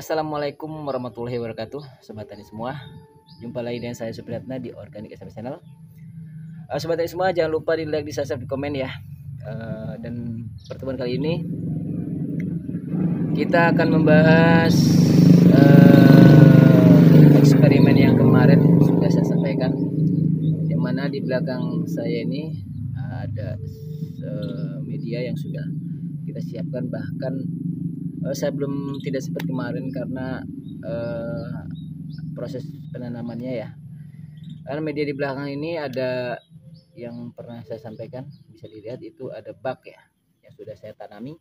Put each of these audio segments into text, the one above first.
Assalamualaikum warahmatullahi wabarakatuh, sobat tani semua. Jumpa lagi dengan saya Supriyatna di Organic SMS Channel. Sobat tani semua, jangan lupa di like, di subscribe, di komen ya. Dan pertemuan kali ini kita akan membahas eksperimen yang kemarin sudah saya sampaikan, yang mana di belakang saya ini ada media yang sudah kita siapkan. Bahkan saya belum tidak seperti kemarin karena proses penanamannya ya. Karena media di belakang ini ada yang pernah saya sampaikan, bisa dilihat itu ada bak ya, yang sudah saya tanami.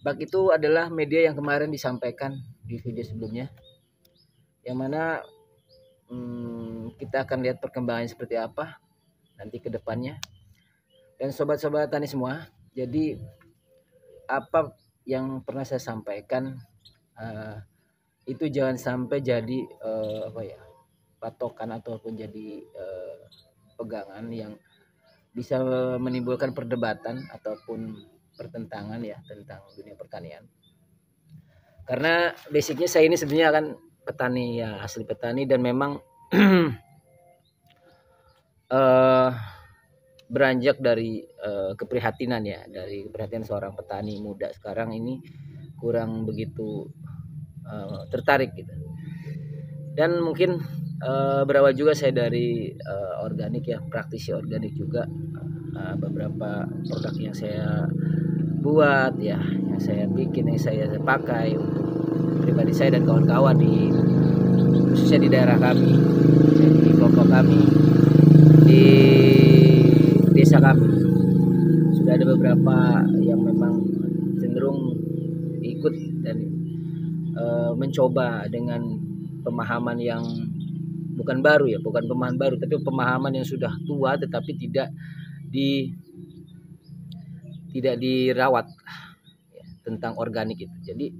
Bak itu adalah media yang kemarin disampaikan di video sebelumnya, yang mana kita akan lihat perkembangannya seperti apa nanti ke depannya. Dan sobat-sobat tani semua, jadi apa yang pernah saya sampaikan itu jangan sampai jadi patokan ataupun jadi pegangan yang bisa menimbulkan perdebatan ataupun pertentangan ya tentang dunia pertanian. Karena basicnya saya ini sebenarnya kan petani ya, asli petani, dan memang beranjak dari keprihatinan ya, dari keprihatinan seorang petani muda sekarang ini kurang begitu tertarik gitu. Dan mungkin berawal juga saya dari organik ya, praktisi organik juga. Beberapa produk yang saya buat ya, yang saya bikin, yang saya pakai untuk pribadi saya dan kawan-kawan di khususnya di daerah kami, di kelompok kami, di desa kami. Sudah ada beberapa yang memang cenderung ikut dan mencoba dengan pemahaman yang bukan baru ya, bukan pemahaman baru, tapi pemahaman yang sudah tua tetapi tidak dirawat ya, tentang organik itu. Jadi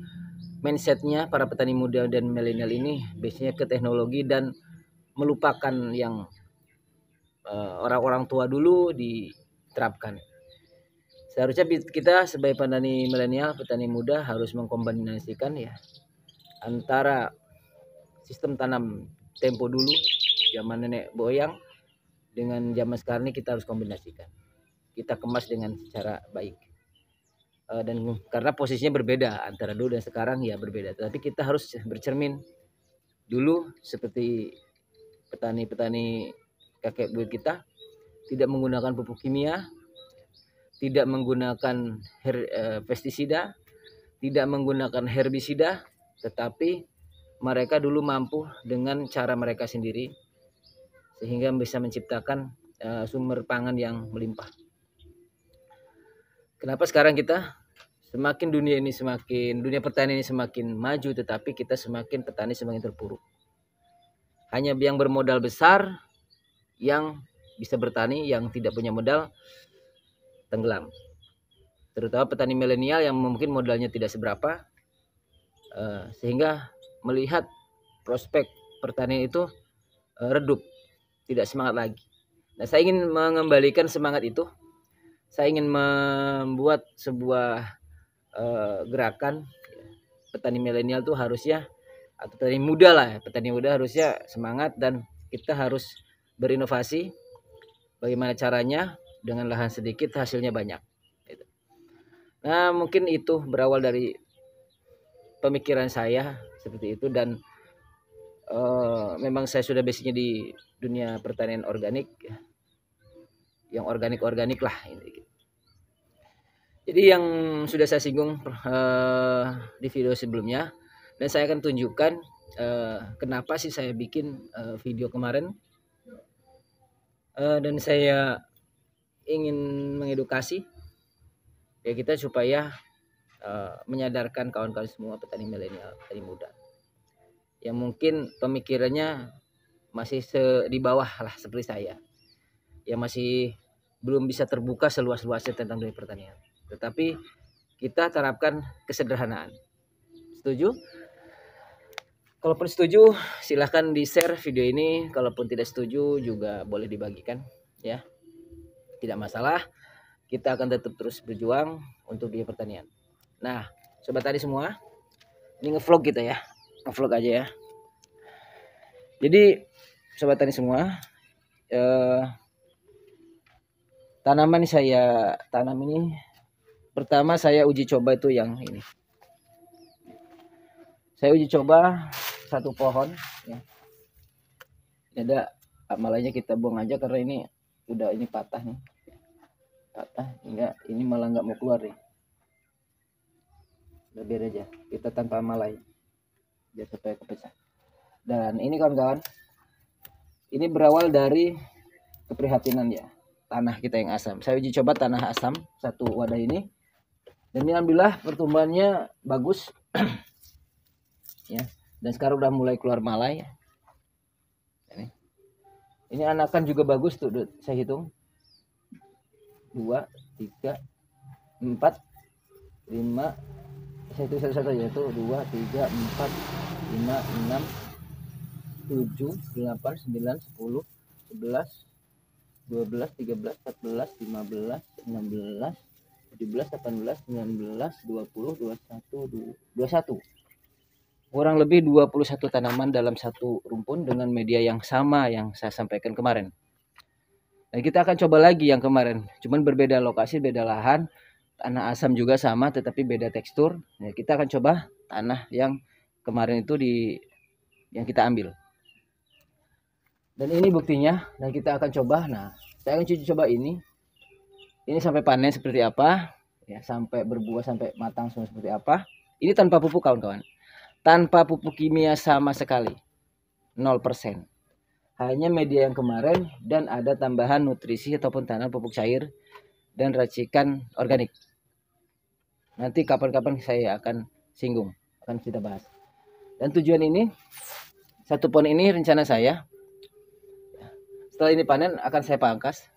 mindsetnya para petani muda dan milenial ini biasanya ke teknologi dan melupakan yang orang-orang tua dulu diterapkan. Seharusnya kita sebagai petani milenial, petani muda harus mengkombinasikan ya antara sistem tanam tempo dulu zaman nenek moyang dengan zaman sekarang ini. Kita harus kombinasikan, kita kemas dengan cara baik. Dan karena posisinya berbeda antara dulu dan sekarang ya berbeda, tapi kita harus bercermin dulu seperti petani-petani kakek buyut kita, tidak menggunakan pupuk kimia, tidak menggunakan pestisida, tidak menggunakan herbisida, tetapi mereka dulu mampu dengan cara mereka sendiri sehingga bisa menciptakan sumber pangan yang melimpah. Kenapa sekarang kita semakin dunia pertanian ini semakin maju, tetapi kita petani semakin terpuruk. Hanya yang bermodal besar yang bisa bertani, yang tidak punya modal tenggelam. Terutama petani milenial yang mungkin modalnya tidak seberapa, sehingga melihat prospek pertanian itu redup, tidak semangat lagi. Nah, saya ingin mengembalikan semangat itu. Saya ingin membuat sebuah gerakan petani milenial tuh harusnya, atau petani muda lah, petani muda harusnya semangat, dan kita harus berinovasi. Bagaimana caranya? Dengan lahan sedikit hasilnya banyak. Nah, mungkin itu berawal dari pemikiran saya seperti itu, dan memang saya sudah basicnya di dunia pertanian organik, yang organik lah ini. Jadi yang sudah saya singgung di video sebelumnya, dan saya akan tunjukkan kenapa sih saya bikin video kemarin, dan saya ingin mengedukasi ya kita supaya menyadarkan kawan-kawan semua petani milenial, petani muda yang mungkin pemikirannya masih di bawah lah seperti saya, yang masih belum bisa terbuka seluas-luasnya tentang dunia pertanian. Tetapi kita terapkan kesederhanaan. Setuju? Kalaupun setuju, silahkan di-share video ini. Kalaupun tidak setuju juga boleh dibagikan ya. Tidak masalah. Kita akan tetap terus berjuang untuk dunia pertanian. Nah, sobat tani semua, Ini ngevlog kita ya, ngevlog aja ya. Jadi sobat tani semua, tanaman saya tanam ini pertama saya uji coba itu yang ini. Saya uji coba satu pohon ya. Ini ada malahnya kita buang aja karena ini udah ini patah nih. Patah hingga ini malah nggak mau keluar nih. Udah biar aja kita tanpa malai biar supaya kepecah. Dan ini kawan-kawan, ini berawal dari keprihatinan ya, tanah kita yang asam. Saya uji coba tanah asam satu wadah ini, dan ini alhamdulillah pertumbuhannya bagus ya. Dan sekarang udah mulai keluar malai ya. Ini anakan juga bagus tuh, saya hitung 2, 3, 4, 5. Saya hitung satu-satu aja tuh 2, 3, 4, 5, 6, 7, 8, 9, 10, 11, 12, 13, 14, 15, 16, 17, 18, 19, 20, 21, 21. Kurang lebih 21 tanaman dalam satu rumpun dengan media yang sama yang saya sampaikan kemarin. Dan kita akan coba lagi yang kemarin, cuman berbeda lokasi, beda lahan, tanah asam juga sama tetapi beda tekstur. Nah, kita akan coba tanah yang kemarin itu yang kita ambil. Dan ini buktinya, dan kita akan coba. Nah, saya akan coba ini sampai panen seperti apa, ya, sampai berbuah, sampai matang semua seperti apa. Ini tanpa pupuk kawan-kawan, tanpa pupuk kimia sama sekali, 0%. Hanya media yang kemarin dan ada tambahan nutrisi ataupun tanah pupuk cair dan racikan organik. Nanti kapan-kapan saya akan singgung, akan kita bahas. Dan tujuan ini, satu pohon ini rencana saya, setelah ini panen akan saya pangkas.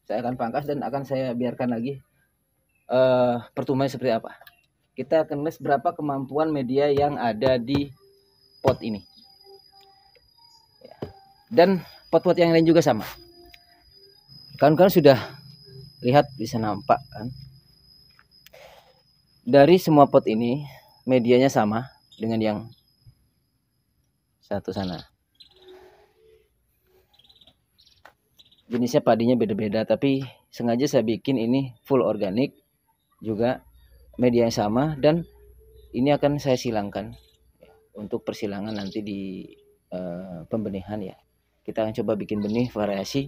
Saya akan pangkas dan akan saya biarkan lagi pertumbuhan seperti apa. Kita akan lihat berapa kemampuan media yang ada di pot ini. Dan pot-pot yang lain juga sama. Kawan-kawan sudah lihat, bisa nampak kan? Dari semua pot ini medianya sama dengan yang satu sana. Jenisnya padinya beda-beda, tapi sengaja saya bikin ini full organik juga, media yang sama, dan ini akan saya silangkan untuk persilangan nanti di pembenihan ya. Kita akan coba bikin benih variasi,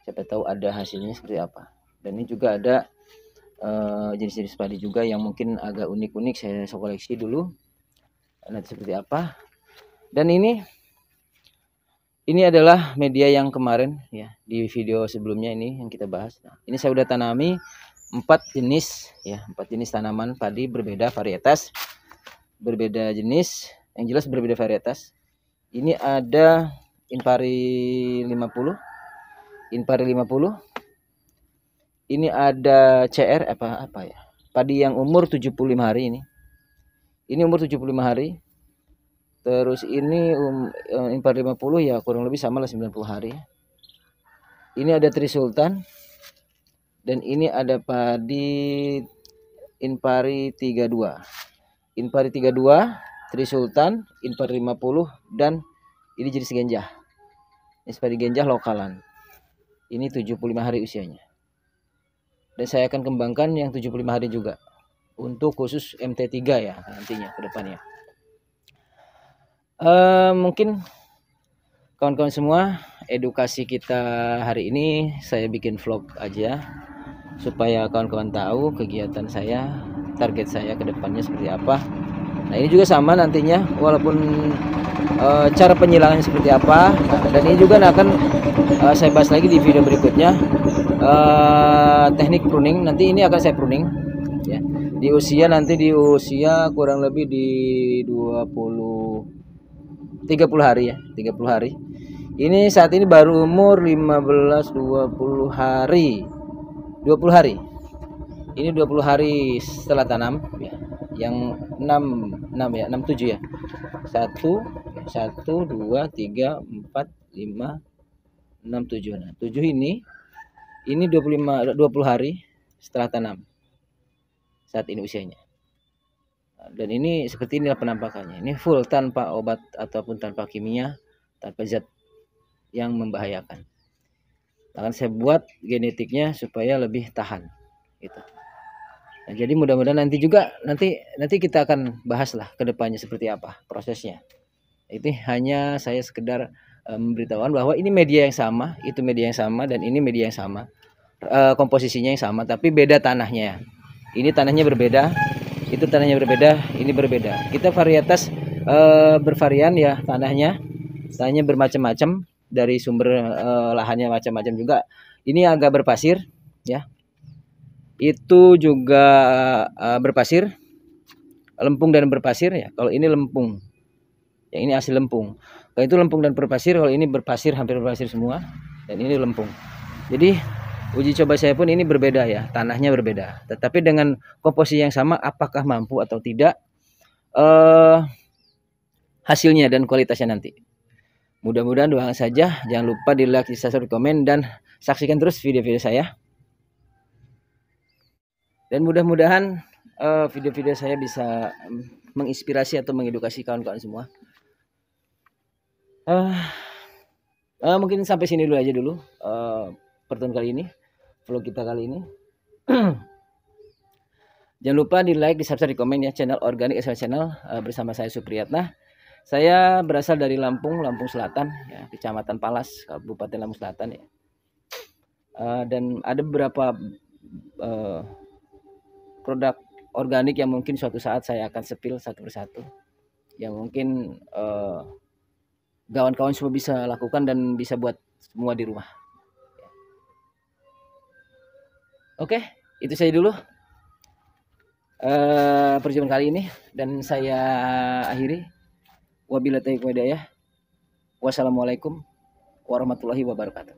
siapa tahu ada hasilnya seperti apa. Dan ini juga ada jenis-jenis padi juga yang mungkin agak unik-unik, saya koleksi dulu nanti seperti apa. Dan ini adalah media yang kemarin ya, di video sebelumnya ini yang kita bahas. Nah, ini saya udah tanami 4 jenis ya, 4 jenis tanaman padi berbeda varietas, berbeda jenis, yang jelas berbeda varietas. Ini ada Impari 50. Ini ada CR apa ya? Padi yang umur 75 hari ini. Ini umur 75 hari. Terus ini Impari 50 ya kurang lebih sama lah 90 hari. Ini ada Trisultan. Dan ini ada padi Impari 32. Impari 32, Trisultan, Impari 50, dan ini jenis genjah. Ini padi genjah lokalan. Ini 75 hari usianya. Dan saya akan kembangkan yang 75 hari juga. Untuk khusus MT3 ya nantinya ke depannya. Mungkin kawan-kawan semua, edukasi kita hari ini saya bikin vlog aja supaya kawan-kawan tahu kegiatan saya, target saya ke depannya seperti apa. Nah, ini juga sama nantinya, walaupun cara penyilangannya seperti apa. Nah, dan ini juga akan saya bahas lagi di video berikutnya. Teknik pruning nanti ini akan saya pruning ya. Di usia kurang lebih di 30 hari ya, 30 hari. Ini saat ini baru umur 15 20 hari. 20 hari. Ini 20 hari setelah tanam ya. Yang 6 ya, 67 ya. 1 2 3 4 5 6 7. Nah, 7 ini 20 hari setelah tanam. Saat ini usianya. Dan ini seperti inilah penampakannya. Ini full tanpa obat ataupun tanpa kimia, tanpa zat yang membahayakan. Akan saya buat genetiknya supaya lebih tahan gitu. Nah, jadi mudah-mudahan nanti kita akan bahas lah ke depannya seperti apa prosesnya. Itu hanya saya sekedar memberitahukan bahwa ini media yang sama, itu media yang sama, dan ini media yang sama. Komposisinya yang sama tapi beda tanahnya. Ini tanahnya berbeda, itu tanahnya berbeda, ini berbeda. Kita varietas bervarian ya tanahnya bermacam-macam, dari sumber lahannya macam-macam juga. Ini agak berpasir ya. Itu juga berpasir, lempung dan berpasir ya. Kalau ini lempung, yang ini asli lempung. Kalau itu lempung dan berpasir, kalau ini berpasir, hampir berpasir semua, dan ini lempung. Jadi uji coba saya pun ini berbeda ya, tanahnya berbeda. Tetapi dengan komposisi yang sama, apakah mampu atau tidak hasilnya dan kualitasnya nanti. Mudah-mudahan doakan saja. Jangan lupa di like, di subscribe, di komen, dan saksikan terus video-video saya. Dan mudah-mudahan video-video saya bisa menginspirasi atau mengedukasi kawan-kawan semua. Mungkin sampai sini dulu aja pertemuan kali ini, vlog kita kali ini. Jangan lupa di like, di subscribe, di komen ya channel Organik SL Channel bersama saya Supriyatna. Saya berasal dari Lampung Selatan ya, Kecamatan Palas, Kabupaten Lampung Selatan ya. Dan ada beberapa produk organik yang mungkin suatu saat saya akan spill satu persatu, yang mungkin kawan-kawan semua bisa lakukan dan bisa buat semua di rumah. Oke, itu saja dulu perjumpaan kali ini, dan saya akhiri. Wabillahi taufiq wal hidayah. Wassalamualaikum warahmatullahi wabarakatuh.